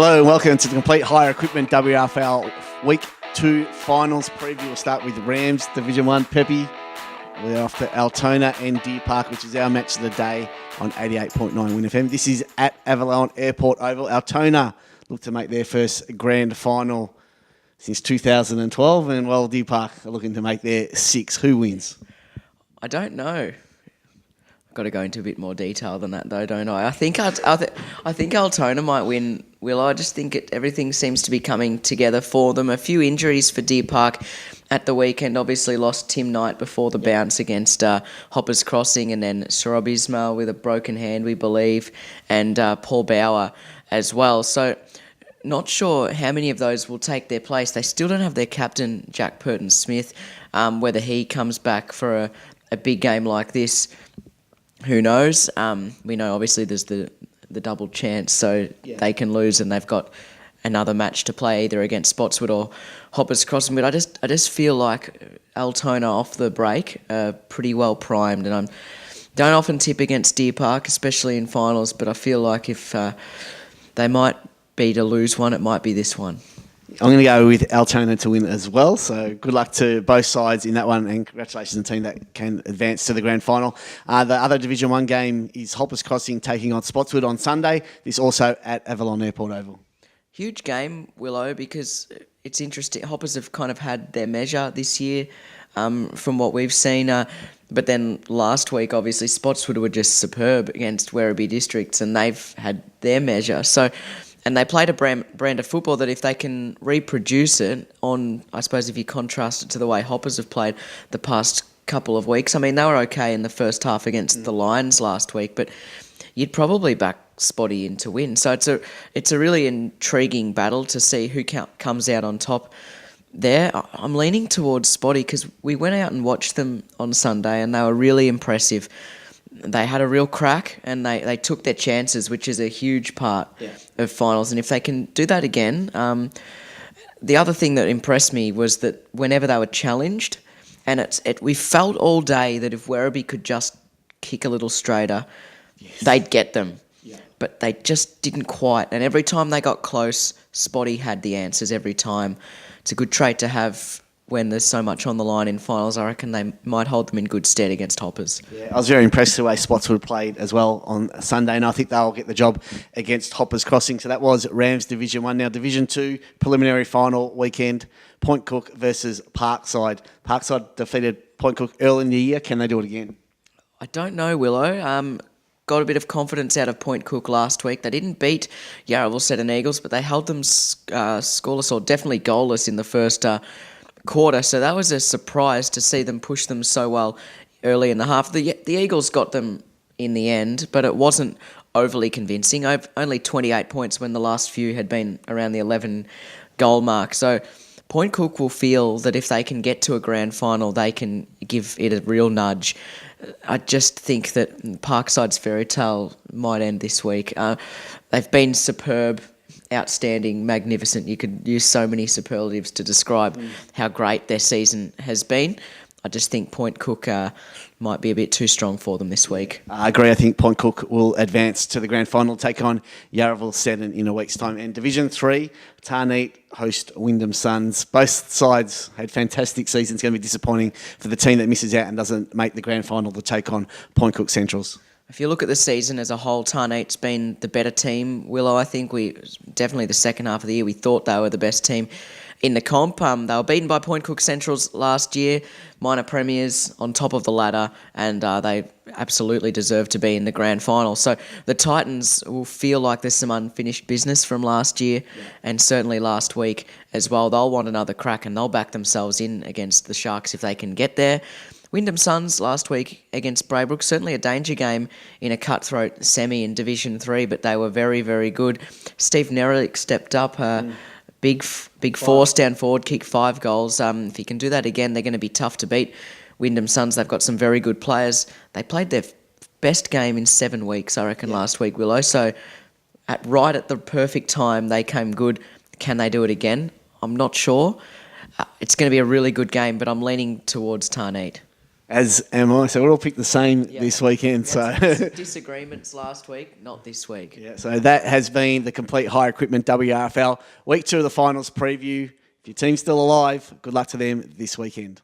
Hello and welcome to the Complete Hire Equipment WRFL Week 2 Finals preview. We'll start with Rams Division 1. Peppe, we're off to Altona and Deer Park, which is our match of the day on 88.9 Windham. This is at Avalon Airport Oval. Altona look to make their first grand final since 2012, and while Deer Park are looking to make their sixth. Who wins? I don't know. I've got to go into a bit more detail than that, though, don't I? I think Altona might win. Willow, I just think everything seems to be coming together for them. A few injuries for Deer Park at the weekend. Obviously lost Tim Knight before the bounce against Hoppers Crossing, and then Sarob Ismail with a broken hand, we believe, and Paul Bauer as well. So not sure how many of those will take their place. They still don't have their captain, Jack Purton-Smith. Whether he comes back for a big game like this, who knows? We know obviously there's the double chance, so they can lose, and they've got another match to play either against Spotswood or Hoppers Crossing. But I just feel like Altona off the break are pretty well primed, and I don't often tip against Deer Park, especially in finals, but I feel like if they might be to lose one, it might be this one. I'm going to go with Altona to win as well. So good luck to both sides in that one, and congratulations to the team that can advance to the grand final. The other Division 1 game is Hoppers Crossing taking on Spotswood on Sunday. This also at Avalon Airport Oval. Huge game, Willow, because it's interesting. Hoppers have kind of had their measure this year from what we've seen. But then last week, obviously, Spotswood were just superb against Werribee Districts, and they've had their measure. And they played a brand of football that if they can reproduce it on, I suppose if you contrast it to the way Hoppers have played the past couple of weeks. I mean, they were okay in the first half against the Lions last week, but you'd probably back Spotty in to win. So it's a really intriguing battle to see who comes out on top there. I'm leaning towards Spotty because we went out and watched them on Sunday, and they were really impressive. They had a real crack, and they took their chances, which is a huge part of finals. And if they can do that again, the other thing that impressed me was that whenever they were challenged, and we felt all day that if Werribee could just kick a little straighter, they'd get them. Yeah. But they just didn't quite. And every time they got close, Spotty had the answers every time. It's a good trait to have when there's so much on the line in finals. I reckon they might hold them in good stead against Hoppers. Yeah, I was very impressed with the way Spotswood played as well on Sunday, and I think they'll get the job against Hoppers Crossing. So that was Rams Division 1. Now Division 2, preliminary final weekend, Point Cook versus Parkside. Parkside defeated Point Cook early in the year. Can they do it again? I don't know, Willow. Got a bit of confidence out of Point Cook last week. They didn't beat Yarraville Seton Eagles, but they held them scoreless, or definitely goalless in the first quarter, so that was a surprise to see them push them so well early in the half. The Eagles got them in the end, but it wasn't overly convincing. Only 28 points when the last few had been around the 11 goal mark. So Point Cook will feel that if they can get to a grand final, they can give it a real nudge. I just think that Parkside's fairy tale might end this week. They've been superb, outstanding, magnificent. You could use so many superlatives to describe how great their season has been. I just think Point Cook might be a bit too strong for them this week. I agree. I think Point Cook will advance to the grand final, take on Yarraville Seton in a week's time. And Division 3, Tarneet host Windham Suns. Both sides had fantastic seasons. It's going to be disappointing for the team that misses out and doesn't make the grand final to take on Point Cook Centrals. If you look at the season as a whole, Tarneet's been the better team. Willow, I think definitely the second half of the year, we thought they were the best team in the comp. They were beaten by Point Cook Centrals last year, minor premiers on top of the ladder, and they absolutely deserve to be in the grand final. So the Titans will feel like there's some unfinished business from last year, and certainly last week as well. They'll want another crack, and they'll back themselves in against the Sharks if they can get there. Windham Suns last week against Braybrook, certainly a danger game in a cutthroat semi in Division 3, but they were very, very good. Steve Nerlich stepped up, big force down forward, kicked 5 goals. If he can do that again, they're going to be tough to beat. Windham Suns, they've got some very good players. They played their best game in 7 weeks, I reckon, last week, Willow. So right at the perfect time, they came good. Can they do it again? I'm not sure. It's going to be a really good game, but I'm leaning towards Tarneet. As am I. So we're all picked the same this weekend. So disagreements last week, not this week. Yeah, so that has been the Complete Hire Equipment WRFL Week 2 of the finals preview. If your team's still alive, good luck to them this weekend.